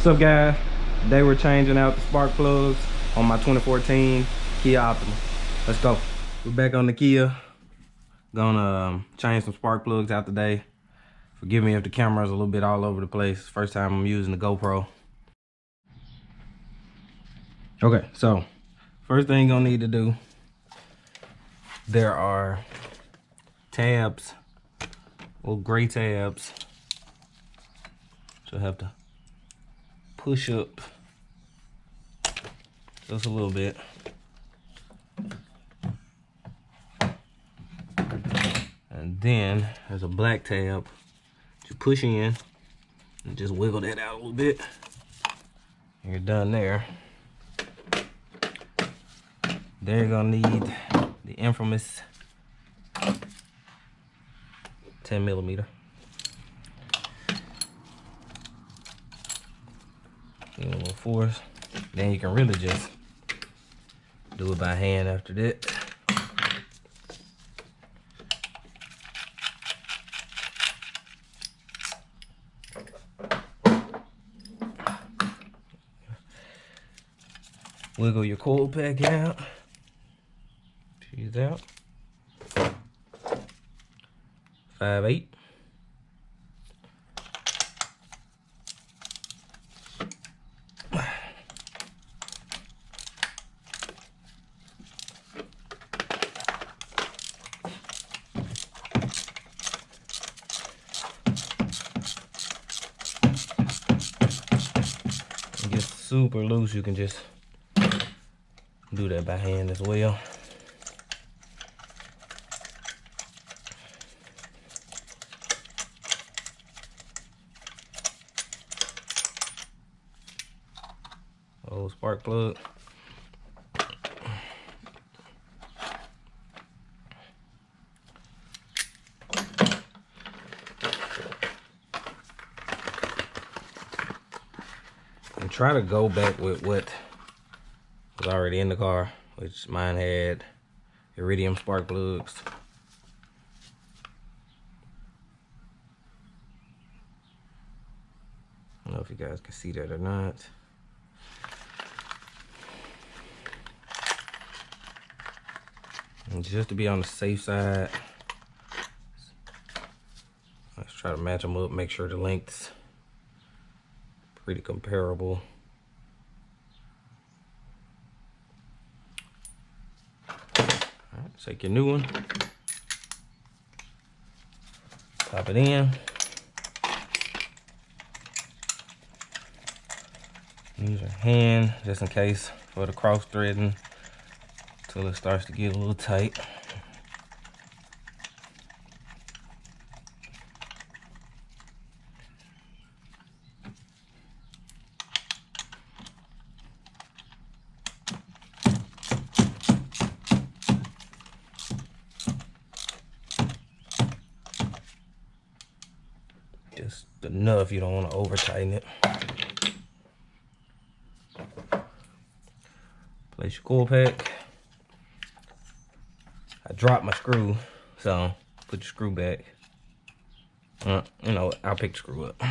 What's up, guys? Today we're changing out the spark plugs on my 2014 Kia Optima. Let's go. We're back on the Kia. Gonna change some spark plugs out today. Forgive me if the camera's a little bit all over the place. First time I'm using the GoPro. Okay, so first thing you're gonna need to do, there are tabs, little gray tabs. So I have to push up just a little bit. And then there's a black tab. You push in and just wiggle that out a little bit. And you're done there. Then you're gonna need the infamous 10mm. Give it a little force. Then you can really just do it by hand after that. Wiggle your coil pack out. She's out. 5/8. It gets super loose. You can just do that by hand as well. Old spark plug. And try to go back with what was already in the car, which mine had iridium spark plugs. I don't know if you guys can see that or not. And just to be on the safe side, let's try to match them up, make sure the length's pretty comparable. Alright, take your new one, pop it in. Use your hand just in case for the cross threading till it starts to get a little tight. Just enough, you don't want to over tighten it. Place your coil pack. I dropped my screw, so put your screw back. You know, I'll pick the screw up.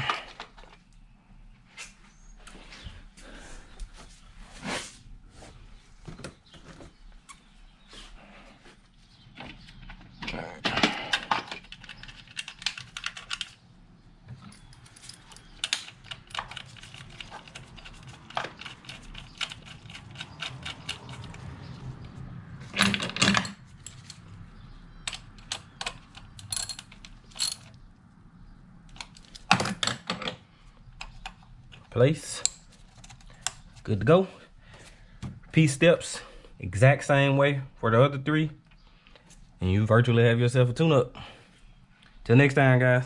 Place, good to go. Repeat steps exact same way for the other three, and you virtually have yourself a tune-up. Till next time, guys.